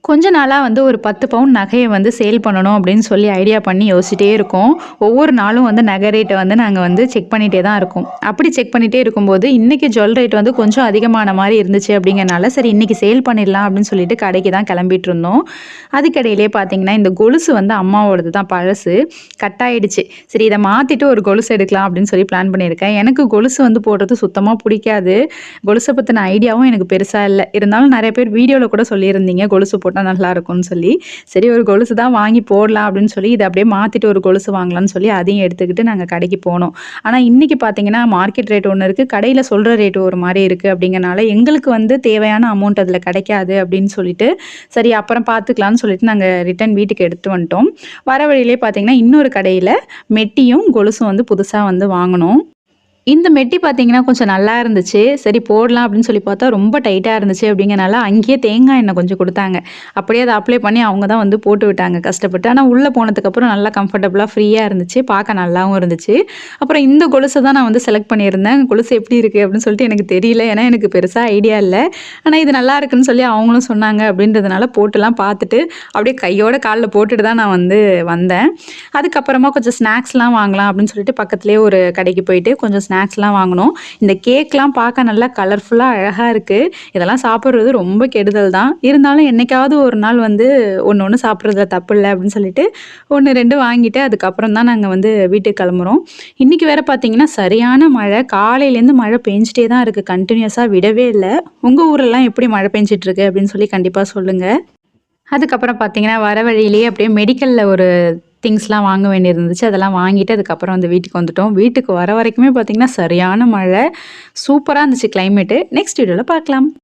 கொஞ்ச நாளா வந்து ஒரு 10 பவுன் நகைய வந்து சேல் பண்ணணும் அப்படின்னு சொல்லி ஐடியா பண்ணி யோசிச்சிட்டே இருக்கோம். ஒவ்வொரு நாளும் வந்து நகை ரேட்ட வந்து நாங்க வந்து செக் பண்ணிட்டே தான் இருக்கோம். அப்படி செக் பண்ணிட்டே இருக்கும்போது, இன்னைக்கு ஜுவல் ரேட் வந்து கொஞ்சம் அதிகமான மாரி இருந்துச்சு அப்படிங்கிறனால, சரி இன்னைக்கு சேல் பண்ணிடலாம் அப்படின்னு சொல்லிட்டு கடைக்கு தான் கிளம்பிட்டு இருந்தோம். அதுக்கிடையிலேயே பார்த்தீங்கன்னா, இந்த கொலுசு வந்து அம்மாவோடது தான் பழசு. கட் ஆயிடுச்சு. சரி இத மாத்திட்டு ஒரு கொலுசு எடுக்கலாம் அப்படின்னு சொல்லி பிளான் பண்ணியிருக்கேன். எனக்கு கொலுசு வந்து போடுறது சுத்தமா புடிக்காது. கொலுச பத்தின ஐடியாவும் எனக்கு பெருசா இல்ல. இருந்தாலும் நெறைய பேர் வீடியோல கூட சொல்லியிருந்தீங்க, கொலுசு போட்டா நல்லாருக்கும்னு சொல்லி. சரி ஒரு கொலுசு தான் வாங்கி போடலாம் அப்படின்னு சொல்லி, இத அப்படியே மாத்திட்டு ஒரு கொலுசு வாங்கலாம்னு சொல்லி அதையும் எடுத்துக்கிட்டு நாங்க கடைக்கு போனோம். ஆனா இன்னைக்கு பார்த்தீங்கன்னா, மார்க்கெட் ரேட் ஒண்ணு இருக்கு. கடையில சொல்ற ரேட் ஒரு மாரி இருக்கு அப்படிங்கிறனால, எங்களுக்கு வந்து தேவையான அமௌண்ட் அதுல கிடைக்காது அப்படின்னு சொல்லிட்டு, சரி அப்புறம் பார்த்துக்கலாம்னு சொல்லிட்டு நாங்க ரிட்டர்ன் வீட்டுக்கு எடுத்துட்டு வந்துட்டோம். வர வழியிலே பார்த்தீங்கன்னா, இன்னொரு கடையில மெட்டியும், கொலுசும் வந்து புதுசா வந்து வாங்குனோம். இந்த மெட்டி பார்த்தீங்கன்னா, கொஞ்சம் நல்லா இருந்துச்சு. சரி போடலாம் அப்படின்னு சொல்லி பார்த்தா, ரொம்ப டைட்டா இருந்துச்சு அப்படிங்கிறனால, அங்கேயே தேங்காய் எண்ணெய் கொஞ்சம் குடுத்தாங்க. அப்படியே அத அப்ளை பண்ணி அவங்க தான் வந்து போட்டு விட்டாங்க கஷ்டப்பட்டு. ஆனா உள்ள போனதுக்கப்புறம் நல்லா கம்ஃபர்டபுளா ஃப்ரீயா இருந்துச்சு. பார்க்க நல்லாவும் இருந்துச்சு. அப்புறம் இந்த கொலுச தான் நான் வந்து செலக்ட் பண்ணியிருந்தேன். கொலுசு எப்படி இருக்கு அப்படின்னு சொல்லிட்டு எனக்கு தெரியல. ஏன்னா எனக்கு பெருசா ஐடியா இல்ல. ஆனா இது நல்லா இருக்குன்னு சொல்லி அவங்களும் சொன்னாங்க அப்படின்றதுனால போட்டுலாம் பார்த்துட்டு, அப்படியே கையோட கால்ல போட்டுட்டு தான் நான் வந்து வந்தேன். அதுக்கப்புறமா கொஞ்சம் ஸ்நாக்ஸ்லாம் வாங்கலாம் அப்படின்னு சொல்லிட்டு பக்கத்திலேயே ஒரு கடைக்கு போயிட்டு கொஞ்சம் ஸ்நாக்ஸ்லாம் வாங்குனோம். இந்த கேக்லாம் பார்க்க நல்லா கலர்ஃபுல்லா அழகா இருக்கு. இதெல்லாம் சாப்பிடுறது ரொம்ப கெடுதல் தான். இருந்தாலும் என்னைக்காவது ஒரு நாள் வந்து ஒண்ணு ஒண்ணு சாப்பிடுறதுல தப்பில்ல அப்படின்னு சொல்லிட்டு 1, 2 வாங்கிட்டு அதுக்கப்புறம் தான் நாங்க வந்து வீட்டுக்கு கிளம்புறோம். இன்னைக்கு வேற பார்த்தீங்கன்னா, சரியான மழை. காலையிலேருந்து மழை பெஞ்சுட்டே தான் இருக்கு. கன்டினியூஸா விடவே இல்ல. உங்க ஊர்லலாம் எப்படி மழை பெஞ்சுட்டு இருக்கு அப்படின்னு சொல்லி கண்டிப்பா சொல்லுங்க. அதுக்கப்புறம் பார்த்தீங்கன்னா, வர வழியிலேயே அப்படியே மெடிக்கல்ல ஒரு திங்ஸ்லாம் வாங்க வேண்டியிருந்துச்சு. அதெல்லாம் வாங்கிட்டு அதுக்கப்புறம் வந்து வீட்டுக்கு வந்துட்டோம். வீட்டுக்கு வர வரைக்குமே பார்த்தீங்கன்னா, சரியான மழை. சூப்பரா இருந்துச்சு கிளைமேட்டு. நெக்ஸ்ட் வீடியோல பார்க்கலாம்.